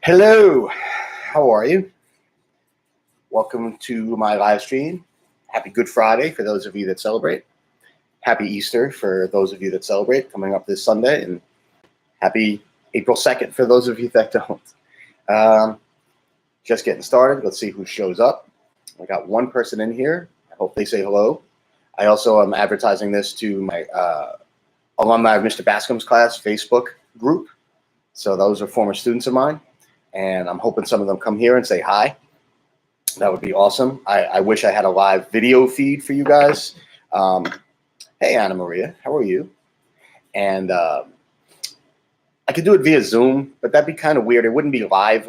Hello, how are you? Welcome to my live stream. Happy Good Friday for those of you that celebrate. Happy Easter for those of you that celebrate coming up this Sunday. And happy April 2nd for those of you that don't. Just getting started. Let's see who shows up. I got one person in here. I hope they say hello. I also am advertising this to my alumni of Mr. Bascom's class Facebook group. So those are former students of mine. And I'm hoping some of them come here and say hi. That would be awesome. I wish I had a live video feed for you guys. Hey, Anna Maria, how are you? And I could do it via Zoom, but that'd be kind of weird. It wouldn't be live.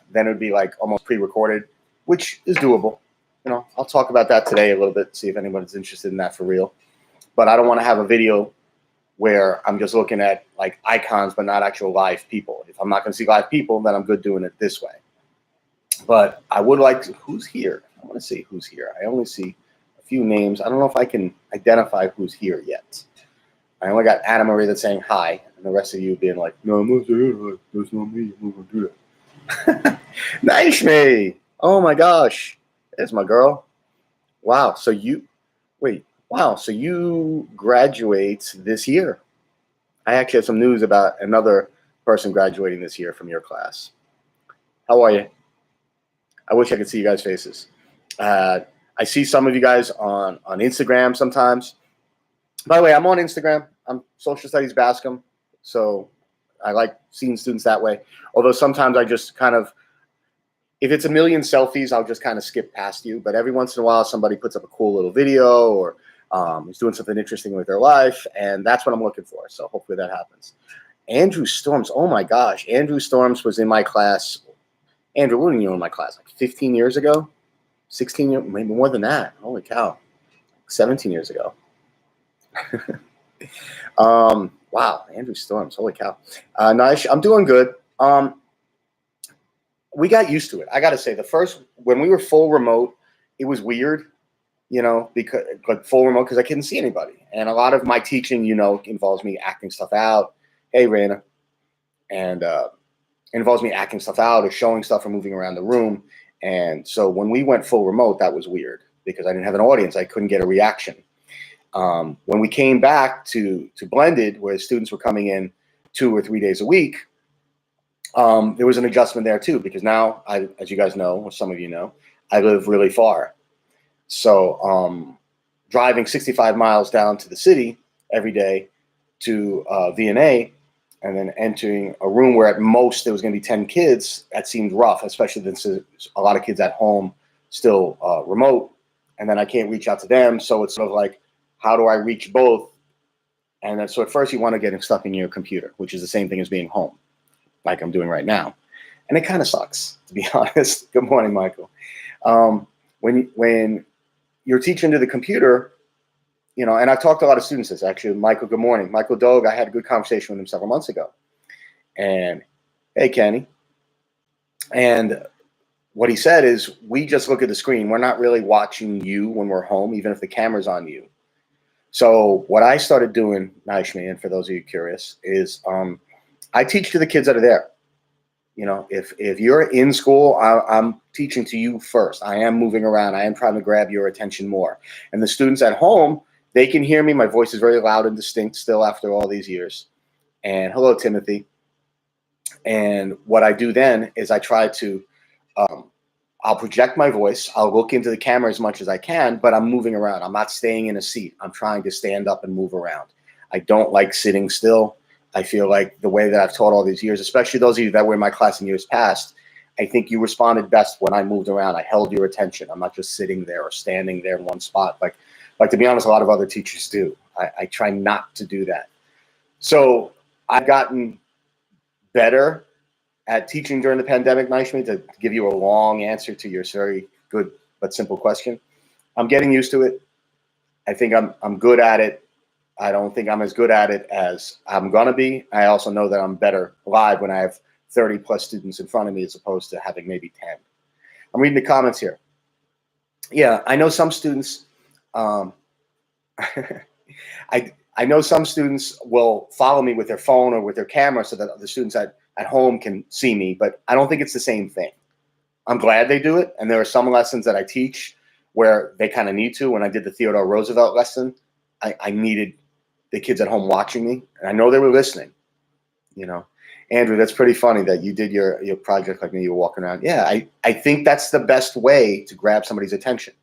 Then it would be like almost pre-recorded, which is doable. You know, I'll talk about that today a little bit, see if anybody's interested in that for real. But I don't want to have a video where I'm just looking at like icons, but not actual live people. If I'm not going to see live people, then I'm good doing it this way. But I would like to, who's here? I want to see who's here. I only see a few names. I don't know if I can identify who's here yet. I only got Anna Marie that's saying hi, and the rest of you being like, no, I'm not saying hi. That's not me. I'm not going to do that. Nice, me. Oh my gosh. There's my girl. Wow. So you, wait. Wow, so you graduate this year. I actually have some news about another person graduating this year from your class. How are you? I wish I could see you guys' faces. I see some of you guys on Instagram sometimes. By the way, I'm on Instagram. I'm Social Studies Bascom, so I like seeing students that way. Although sometimes I just kind of, if it's a million selfies, I'll just kind of skip past you. But every once in a while, somebody puts up a cool little video or is doing something interesting with their life, and that's what I'm looking for. So hopefully that happens. Andrew Storms, oh my gosh, Andrew Storms was in my class. Andrew, when were you in my class? Like 15 years ago? 16 years, maybe more than that. Holy cow. 17 years ago. Wow, Andrew Storms, holy cow. Nice, I'm doing good. We got used to it. I got to say, when we were full remote, it was weird. You know, because like full remote, because I couldn't see anybody. And a lot of my teaching, you know, involves me acting stuff out. Hey, Raina. And involves me acting stuff out or showing stuff or moving around the room. And so when we went full remote, that was weird because I didn't have an audience. I couldn't get a reaction. When we came back to blended, where students were coming in 2 or 3 days a week, there was an adjustment there too, because now, as you guys know, or some of you know, I live really far. So driving 65 miles down to the city every day to V&A and then entering a room where at most there was going to be 10 kids, that seemed rough, especially since there's a lot of kids at home still remote. And then I can't reach out to them. So it's sort of like, how do I reach both? And then, so at first you want to get stuck in your computer, which is the same thing as being home, like I'm doing right now. And it kind of sucks, to be honest. Good morning, Michael. When you're teaching to the computer, you know, and I've talked to a lot of students this, actually. Michael, good morning. Michael Dogue, I had a good conversation with him several months ago. And, hey, Kenny. And what he said is, we just look at the screen. We're not really watching you when we're home, even if the camera's on you. So what I started doing, Naishmi, and for those of you curious, is I teach to the kids that are there. You know, if you're in school, I'm teaching to you first. I am moving around. I am trying to grab your attention more. And the students at home, they can hear me. My voice is very loud and distinct still after all these years. And hello, Timothy. And what I do then is I try to, I'll project my voice. I'll look into the camera as much as I can, but I'm moving around. I'm not staying in a seat. I'm trying to stand up and move around. I don't like sitting still. I feel like the way that I've taught all these years, especially those of you that were in my class in years past, I think you responded best when I moved around. I held your attention. I'm not just sitting there or standing there in one spot. Like to be honest, a lot of other teachers do. I try not to do that. So I've gotten better at teaching during the pandemic, Naishmi, to give you a long answer to your very good but simple question. I'm getting used to it. I think I'm good at it. I don't think I'm as good at it as I'm going to be. I also know that I'm better live when I have 30 plus students in front of me as opposed to having maybe 10. I'm reading the comments here. Yeah, I know some students, I know some students will follow me with their phone or with their camera so that the students at home can see me, but I don't think it's the same thing. I'm glad they do it. And there are some lessons that I teach where they kind of need to. When I did the Theodore Roosevelt lesson, I needed the kids at home watching me, and I know they were listening. Andrew, that's pretty funny that you did your project like me. You were walking around. Yeah, I think that's the best way to grab somebody's attention.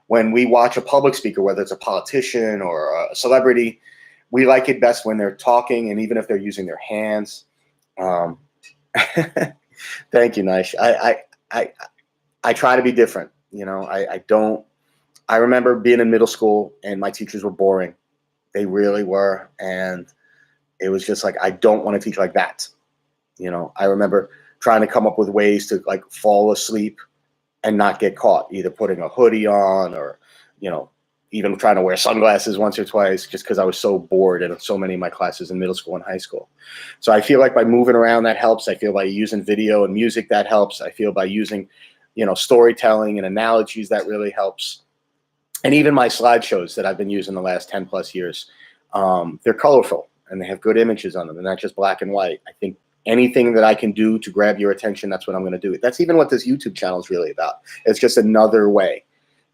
When we watch a public speaker, whether it's a politician or a celebrity, we like it best when they're talking, and even if they're using their hands. Thank you, Nish. I try to be different. I don't. I remember being in middle school and my teachers were boring. They really were, and it was just like I don't want to teach like that. I remember trying to come up with ways to like fall asleep and not get caught, either putting a hoodie on or even trying to wear sunglasses once or twice, just because I was so bored in so many of my classes in middle school and high school. So I feel like by moving around that helps. I feel by using video and music that helps. I feel by using storytelling and analogies that really helps. And even my slideshows that I've been using the last 10 plus years, they're colorful and they have good images on them. And not just black and white. I think anything that I can do to grab your attention, that's what I'm going to do. That's even what this YouTube channel is really about. It's just another way.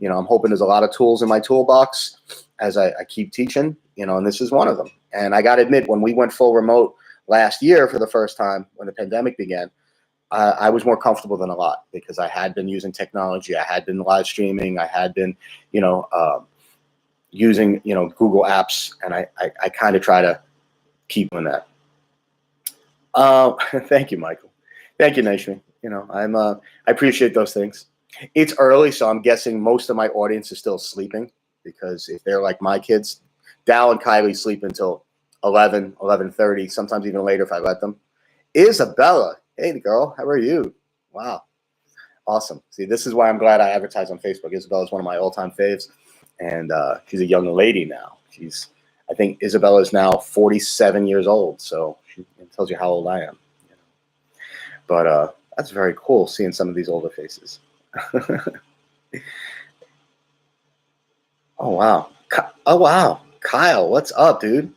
I'm hoping there's a lot of tools in my toolbox as I keep teaching, and this is one of them. And I got to admit, when we went full remote last year for the first time, when the pandemic began, I was more comfortable than a lot because I had been using technology. I had been live streaming. I had been, using, Google Apps, and I kind of try to keep doing that. Thank you, Michael. Thank you, Naishmi. I appreciate those things. It's early, so I'm guessing most of my audience is still sleeping because if they're like my kids, Dal and Kylie sleep until 11, 11:30, sometimes even later if I let them. Isabella, hey, girl, how are you? Wow, awesome. See, this is why I'm glad I advertise on Facebook. Isabella's one of my all-time faves, and she's a young lady now. I think Isabella is now 47 years old, so it tells you how old I am. But that's very cool seeing some of these older faces. Oh wow. Kyle, what's up, dude?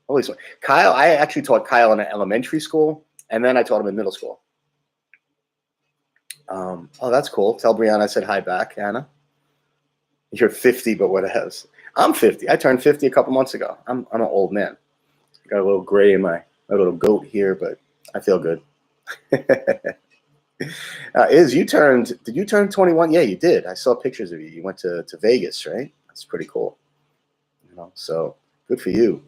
Holy sweet. Kyle, I actually taught Kyle in elementary school, and then I taught him in middle school. Oh, that's cool. Tell Brianna I said hi back, Anna. You're 50, but what else? I'm 50. I turned 50 a couple months ago. I'm an old man. Got a little gray in my little goat here, but I feel good. Did you turn 21? Yeah, you did. I saw pictures of you. You went to Vegas, right? That's pretty cool. So good for you.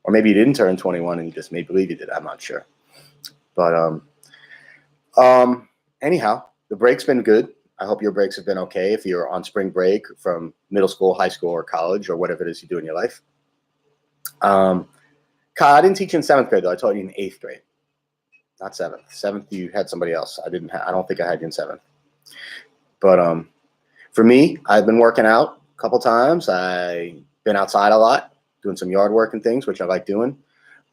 Or maybe you didn't turn 21 and you just made believe you did. I'm not sure. But anyhow, the break's been good. I hope your breaks have been okay if you're on spring break from middle school, high school, or college, or whatever it is you do in your life. Kyle, I didn't teach you in 7th grade, though. I taught you in 8th grade. Not 7th. 7th, you had somebody else. I don't think I had you in 7th. But for me, I've been working out a couple times. I've been outside a lot, doing some yard work and things, which I like doing.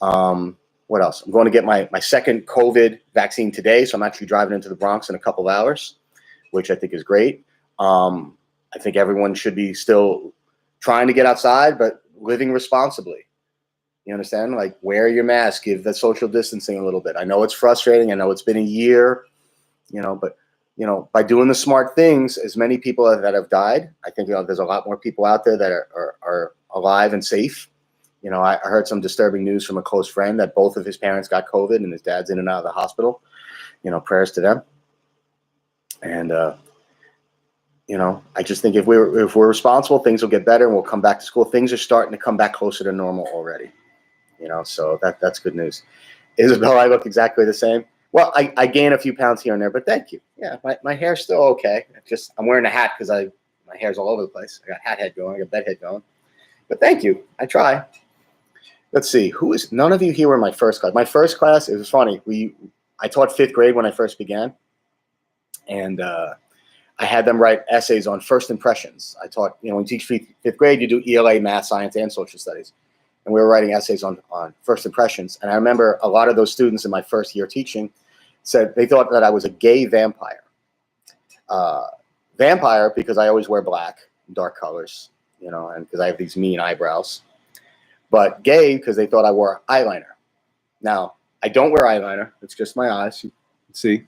What else? I'm going to get my second COVID vaccine today, so I'm actually driving into the Bronx in a couple of hours, which I think is great. I think everyone should be still trying to get outside, but living responsibly. You understand? Like, wear your mask, give the social distancing a little bit. I know it's frustrating. I know it's been a year, but, by doing the smart things, as many people that have died, I think, there's a lot more people out there that are alive and safe. I heard some disturbing news from a close friend that both of his parents got COVID and his dad's in and out of the hospital. Prayers to them. And, I just think if we're responsible, things will get better and we'll come back to school. Things are starting to come back closer to normal already. So that's good news. Isabel, I look exactly the same. Well, I gain a few pounds here and there, but thank you. Yeah, my hair's still okay. I'm wearing a hat because my hair's all over the place. I got hat head going, I got bed head going. But thank you. I try. Let's see. None of you here were in my first class. My first class, it was funny. I taught 5th grade when I first began. And I had them write essays on first impressions. I taught, when you teach 5th grade, you do ELA, math, science, and social studies. And we were writing essays on first impressions. And I remember a lot of those students in my first year teaching said they thought that I was a gay vampire. Vampire because I always wear black, dark colors, and because I have these mean eyebrows. but gay because they thought I wore eyeliner. Now, I don't wear eyeliner. It's just my eyes. You can see.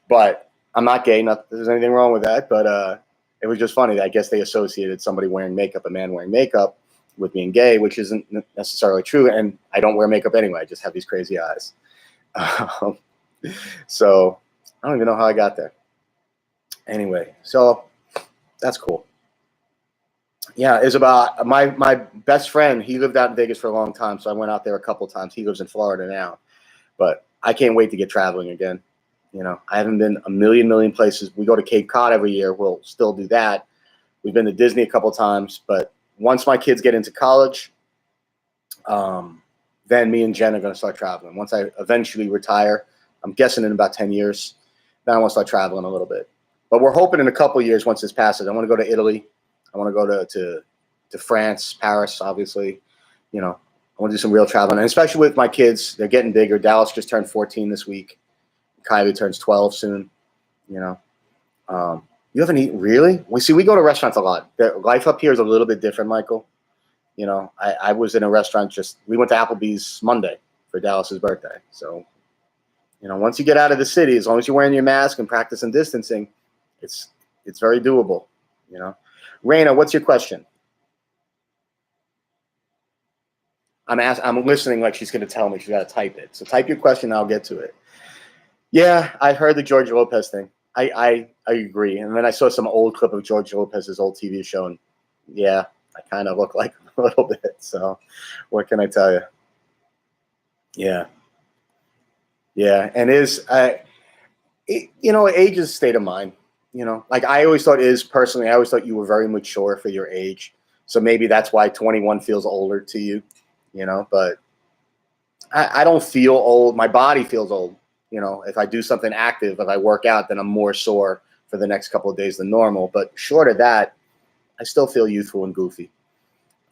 But I'm not gay. Not there's anything wrong with that. But it was just funny. I guess they associated somebody wearing makeup, a man wearing makeup, with being gay, which isn't necessarily true. And I don't wear makeup anyway. I just have these crazy eyes. So I don't even know how I got there. Anyway, so that's cool. Yeah, it's about my best friend. He lived out in Vegas for a long time, so I went out there a couple of times. He lives in Florida now, but I can't wait to get traveling again. You know, I haven't been a million places. We go to Cape Cod every year. We'll still do that. We've been to Disney a couple of times, but once my kids get into college, then me and Jen are going to start traveling. Once I eventually retire, I'm guessing in about 10 years, then I want to start traveling a little bit. But we're hoping in a couple of years, once this passes, I want to go to Italy. I want to go to France, Paris, obviously. You know, I want to do some real traveling, and especially with my kids. They're getting bigger. Dallas just turned 14 this week. Kylie turns 12 soon. You know, you haven't eaten really? We go to restaurants a lot. Life up here is a little bit different, Michael. You know, I was in a restaurant we went to Applebee's Monday for Dallas's birthday. So, you know, once you get out of the city, as long as you're wearing your mask and practicing distancing, it's very doable. You know, Raina, what's your question? I'm listening like she's going to tell me. She's got to type it. So type your question, and I'll get to it. Yeah, I heard the George Lopez thing. I agree. And then I saw some old clip of George Lopez's old TV show, and yeah, I kind of look like him a little bit. So what can I tell you? Yeah. Yeah. And you know, age is a state of mind. You know, like I always thought you were very mature for your age. So maybe that's why 21 feels older to you, you know, but I don't feel old. My body feels old. You know, if I do something active, if I work out, then I'm more sore for the next couple of days than normal. But short of that, I still feel youthful and goofy.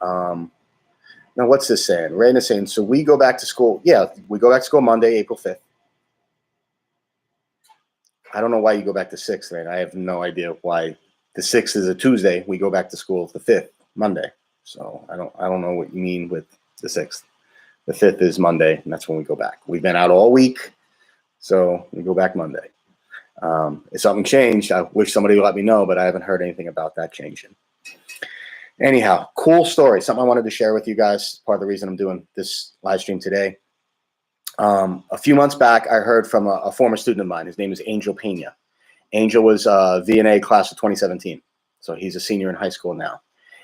Now, what's this saying? Raina's saying, so we go back to school. Yeah, we go back to school Monday, April 5th. I don't know why you go back to 6th, Raina. I have no idea why the 6th is a Tuesday. We go back to school the 5th, Monday. So I don't know what you mean with the 6th. The 5th is Monday, and that's when we go back. We've been out all week. So we go back Monday. If something changed, I wish somebody would let me know, but I haven't heard anything about that changing. Anyhow, cool story. Something I wanted to share with you guys. Part of the reason I'm doing this live stream today. A few months back, I heard from a former student of mine. His name is Angel Pena. Angel was VNA class of 2017. So he's a senior in high school now.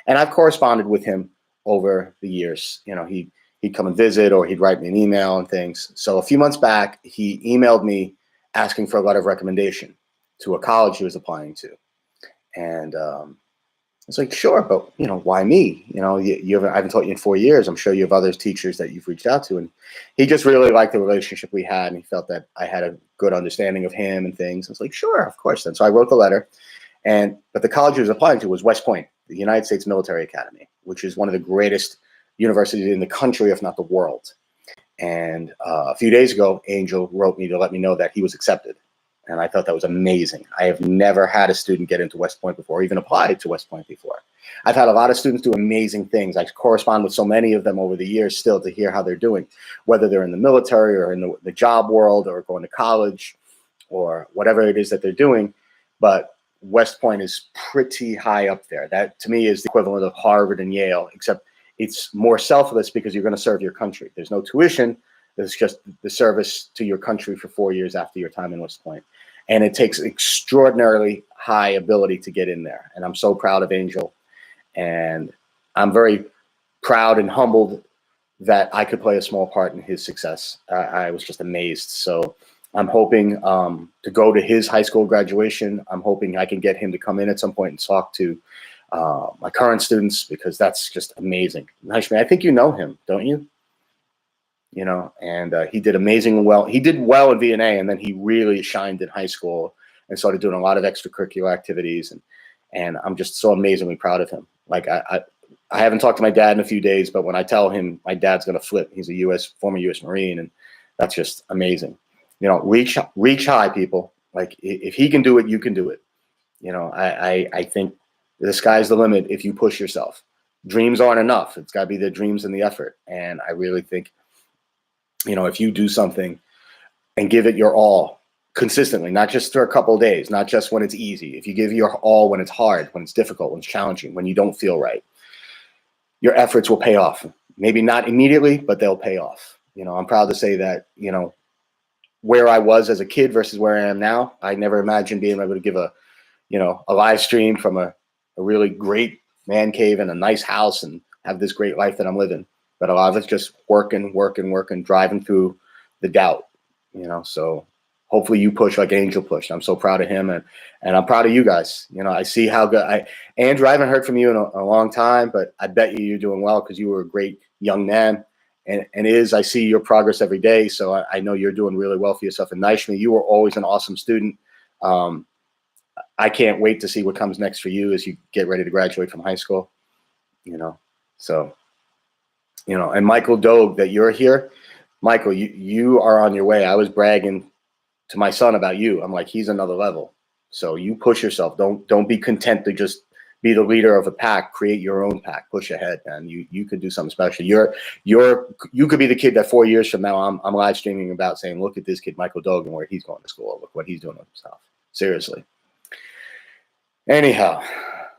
And I've corresponded with him over the years. You know, he'd come and visit, or he'd write me an email and things. So a few months back, he emailed me asking for a letter of recommendation to a college he was applying to. And it's like, sure, but, you know, why me? You know, I haven't taught you in 4 years. I'm sure you have other teachers that you've reached out to. And he just really liked the relationship we had, and he felt that I had a good understanding of him and things. I was like, sure, of course. Then so I wrote the letter. But the college he was applying to was West Point, the United States Military Academy, which is one of the greatest universities in the country, if not the world. And a few days ago, Angel wrote me to let me know that he was accepted. And I thought that was amazing. I have never had a student get into West Point before, or even applied to West Point before. I've had a lot of students do amazing things. I correspond with so many of them over the years still to hear how they're doing, whether they're in the military or in the job world or going to college or whatever it is that they're doing. But West Point is pretty high up there. That, to me, is the equivalent of Harvard and Yale, except it's more selfless because you're going to serve your country. There's no tuition. There's just the service to your country for 4 years after your time in West Point. And it takes extraordinarily high ability to get in there. And I'm so proud of Angel. And I'm very proud and humbled that I could play a small part in his success. I was just amazed. So I'm hoping to go to his high school graduation. I'm hoping I can get him to come in at some point and talk to my current students, because that's just amazing. Nice man. I think you know him, don't you? You know, and he did amazing well. He did well in VNA, and then he really shined in high school and started doing a lot of extracurricular activities. And I'm just so amazingly proud of him. Like I haven't talked to my dad in a few days, but when I tell him, my dad's going to flip. He's a former U.S. Marine, and that's just amazing. You know, reach high, people. Like if he can do it, you can do it. You know, I think the sky's the limit if you push yourself. dreams aren't enough. It's got to be the dreams and the effort. And I really think, if you do something and give it your all consistently, not just for a couple of days, not just when it's easy. If you give your all when it's hard, when it's difficult, when it's challenging, when you don't feel right, your efforts will pay off. Maybe not immediately, but they'll pay off. I'm proud to say that, where I was as a kid versus where I am now, I never imagined being able to give a live stream from a really great man cave and a nice house and have this great life that I'm living. But a lot of it's just working, driving through the doubt, so hopefully you push like Angel pushed. I'm so proud of him, and I'm proud of you guys. I see how good Andrew, I haven't heard from you in a long time, but I bet you're doing well because you were a great young man. And I see your progress every day. So I know you're doing really well for yourself. And Naishmi, you were always an awesome student. I can't wait to see what comes next for you as you get ready to graduate from high school, so, and Michael Dogue, that you're here. Michael, you are on your way. I was bragging to my son about you. I'm like, he's another level. So you push yourself. Don't be content to just be the leader of a pack. Create your own pack. Push ahead, man. You could do something special. You could be the kid that 4 years from now I'm live streaming about saying, look at this kid, Michael Dogue, and where he's going to school. Look what he's doing with himself. Seriously. Anyhow,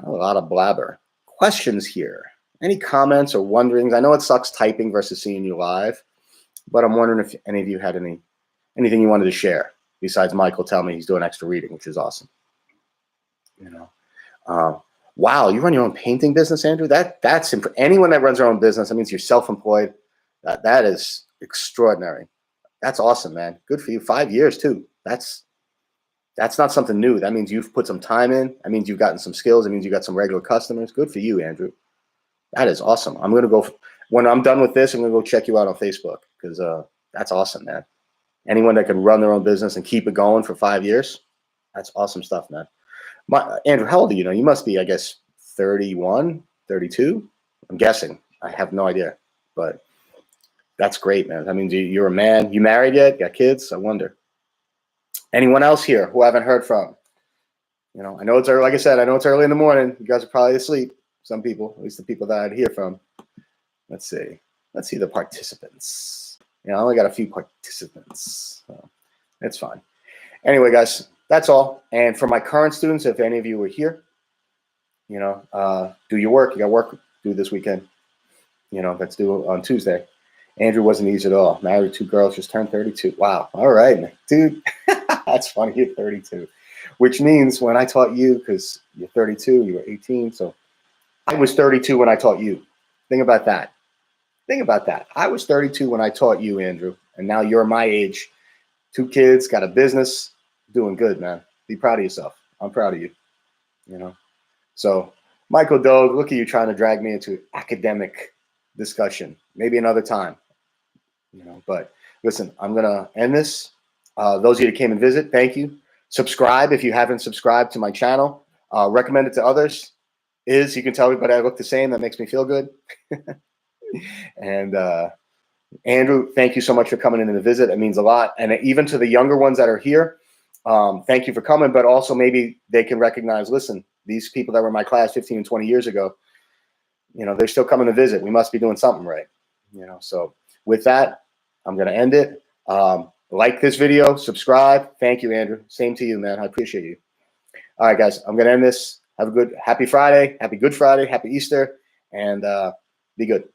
a lot of blabber. Questions here. Any comments or wonderings? I know it sucks typing versus seeing you live, but I'm wondering if any of you had anything you wanted to share besides Michael telling me he's doing extra reading, which is awesome. Wow, you run your own painting business, Andrew? That's anyone that runs their own business, that means you're self-employed. That is extraordinary. That's awesome, man. Good for you. 5 years too. That's not something new. That means you've put some time in. That means you've gotten some skills. It means you got some regular customers. Good for you, Andrew. That is awesome. I'm gonna go when I'm done with this. I'm gonna go check you out on Facebook because that's awesome, man. Anyone that can run their own business and keep it going for 5 years, that's awesome stuff, man. Andrew, how old are you? You must be, I guess, 31, 32. I'm guessing. I have no idea, but that's great, man. That means you're a man. You married yet? Got kids? I wonder. Anyone else here who I haven't heard from? I know it's early. Like I said, I know it's early in the morning. You guys are probably asleep. Some people, at least the people that I'd hear from. Let's see. Let's see the participants. I only got a few participants. So it's fine. Anyway, guys, that's all. And for my current students, if any of you were here, do your work. You got work due this weekend. That's due on Tuesday. Andrew wasn't easy at all. Married 2 girls, just turned 32. Wow. All right, dude. That's funny. You're 32, which means when I taught you, because you're 32, you were 18. So I was 32 when I taught you. Think about that. I was 32 when I taught you, Andrew, and now you're my age. 2 kids, got a business, doing good, man. Be proud of yourself. I'm proud of you. So Michael Dogue, look at you trying to drag me into academic discussion. Maybe another time. But listen, I'm gonna end this. Those of you that came and visit, thank you. Subscribe if you haven't subscribed to my channel. Recommend it to others. You can tell everybody I look the same. That makes me feel good. And Andrew, thank you so much for coming in to visit. It means a lot. And even to the younger ones that are here, thank you for coming. But also maybe they can recognize, listen, these people that were in my class 15 and 20 years ago, they're still coming to visit. We must be doing something right. So with that, I'm going to end it. Like this video, subscribe. Thank you, Andrew. Same to you, man. I appreciate you. All right, guys, I'm going to end this. Have a happy Friday, happy Good Friday, happy Easter, and be good.